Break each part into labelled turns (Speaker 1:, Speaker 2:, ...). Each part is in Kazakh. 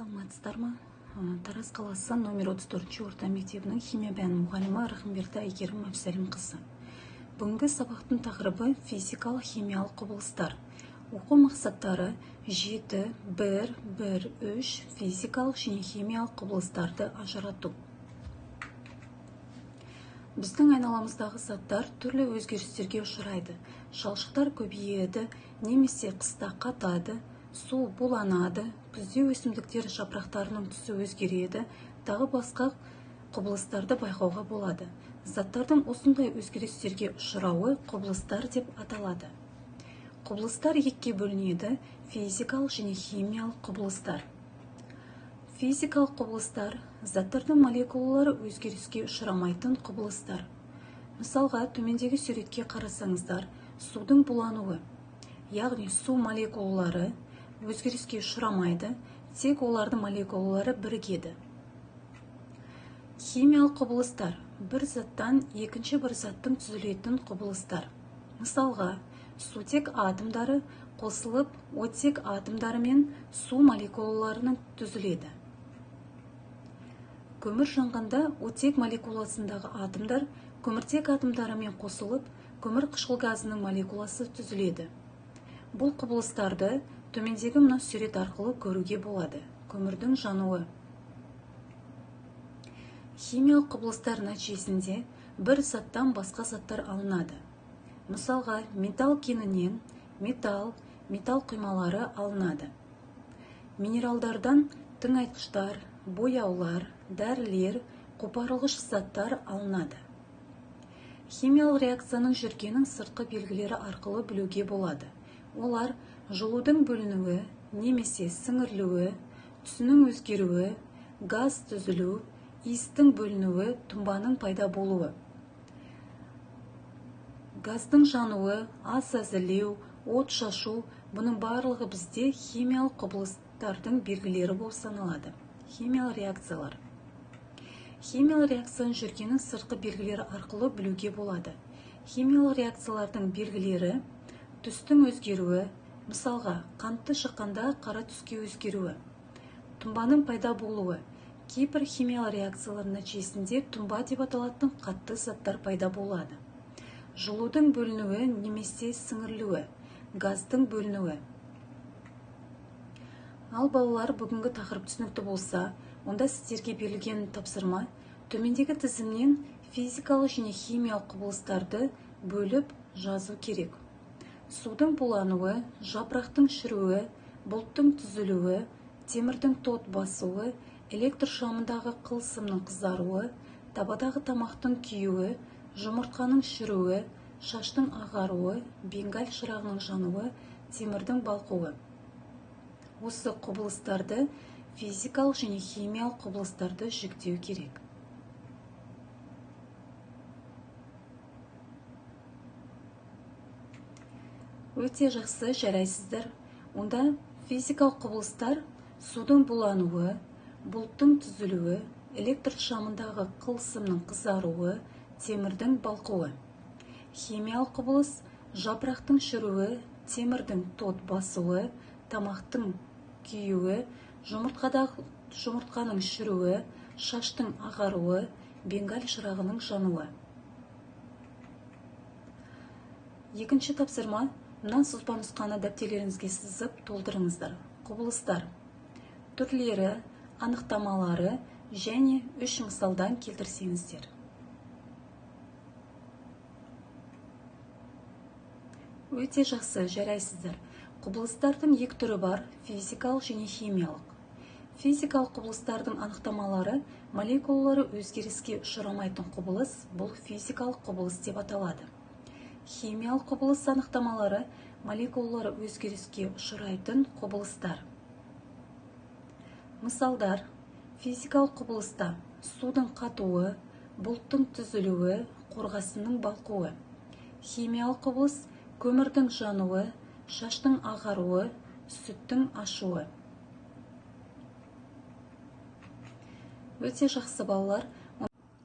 Speaker 1: Саламатсыздар ма? Тараз қаласы номер 34 орта мектебінің химия пәні мұғалімі Рахымберді Әйгерім Әбсәлім қызы. Бүгінгі сабақтың тақырыбы физикалық химиялық құбылыстар. Оқу мақсаттары 7.1.1.3 физикалық және химиялық құбылыстарды ажырату. Біздің айналамыздағы заттар түрлі өзгерістерге ұшырайды. Шалшықтар көбейеді, немесе қыста қатады, су буланады, күзде өсімдіктер жапырақтарының түсі өзгереді, тағы басқа құбылыстарды байқауға болады. Заттардың осындай өзгерістерге ұшырауы құбылыстар деп аталады. Құбылыстар екіге бөлінеді: физикалық және химиялық құбылыстар. Физикалық құбылыстар заттардың молекулалары өзгеріске ұшырамайтын құбылыстар. Мысалға, төмендегі суретке қарасаңыздар, судың булануы, яғни су молекулалары өзгеріске ұшырамайды, тек олардың молекулалары бірігеді. Химиялық құбылыстар бір заттан екінші бір заттың түзілетін құбылыстар. Мысалға, сутек атомдары қосылып, оттек атомдары мен су молекулаларының түзіледі. Көмір жанғанда оттек молекуласындағы атомдар көміртек атомдарымен қосылып, көмір қышқыл газының молекуласы түзіледі. Бұл құбылыстарды төмендегі мына сурет арқылы көруге болады. Көмірдің жануы. Химиялық құбылыстар нәтижесінде бір заттан басқа заттар алынады. Мысалға, металл кенінен металл құймалары алынады. Минералдардан тыңайтқыштар, бояулар, дәрілер, қопарылғыш заттар алынады. Химиялық реакцияның жүргенін сыртқы белгілері арқылы білуге болады. Олар жылудың бөлінуі, немесе сіңірілуі, түсінің өзгеруі, газ түзілу, иістің бөлінуі, тұнбаның пайда болуы. Газдың жануы, ас әзірлеу, от шашу, бұның барлығы бізде химиялық құбылыстардың белгілері болып саналады. Химиялық реакциялар. Химиялық реакцияның жүргенін сыртқы белгілері арқылы білуге болады. Химиялық реакциялардың белгілері: түстің өзгеруі, мысалға, қантты шыққанда қара түске өзгеруі, тұнбаның пайда болуы. Кейбір химиялық реакциялар нәтижесінде тұнба деп аталатын қатты заттар пайда болады. Жылудың бөлінуі немесе сіңірілуі, газдың бөлінуі. Ал балалар, бүгінгі тақырып түсінікті болса, онда сіздерге берілген тапсырма төмендегі тізімнен физикалық және химиялық құбылыстарды бөліп жазу керек. Судың булануы, жапырақтың шіруі, бұлттың түзілуі, темірдің тот басуы, электр шамындағы қылсымның қызаруы, табадағы тамақтың күйуі, жұмыртқаның шіруі, шаштың ағаруы, бенгаль шырағының жануы, темірдің балқуы. Осы құбылыстарды физикалық және химиялық құбылыстарды жіктеу керек. Өте жақсы, жарайсыздар. Онда физикалық құбылыстар судың булануы, бұлттың түзілуі, электр шамындағы қылсымның қызаруы, темірдің балқуы. Химиялық құбылыс жапырақтың шіруі, темірдің тот басуы, тамақтың күйуі, жұмыртқаның шіруі, шаштың ағаруы, бенгаль шырағының жануы. Екінші тапсырма: мына сызба нұсқаны дәптерлеріңізге сызып толтырыңыздар. Құбылыстар түрлері, анықтамалары және 3 мысалдан келтірсеңіздер. Өте жақсы, жарайсыздар. Құбылыстардың екі түрі бар: физикалық және химиялық. Физикалық құбылыстардың анықтамалары молекулалары өзгеріске ұшырамайтын құбылыс, бұл физикалық құбылыс деп аталады. Химиялық құбылыс анықтамалары молекулалары өзгеріске ұшырайтын құбылыстар. Мысалдар: физикалық құбылыста судың қатуы, бұлттың түзілуі, қорғасынның балқуы. Химиялық құбылыс көмірдің жануы, шаштың ағаруы, сүттің ашуы. Өте жақсы, балалар.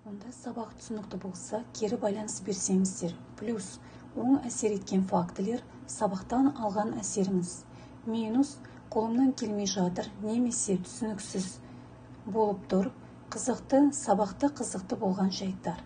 Speaker 1: Онда сабақ түсінікті болса, кері байланыс берсеңіздер. Плюс оң әсер еткен фактілер, сабақтан алған әсеріңіз. Минус қолымнан келмей жатыр немесе түсініксіз болып тұр. Сабақта қызықты болған жайттар.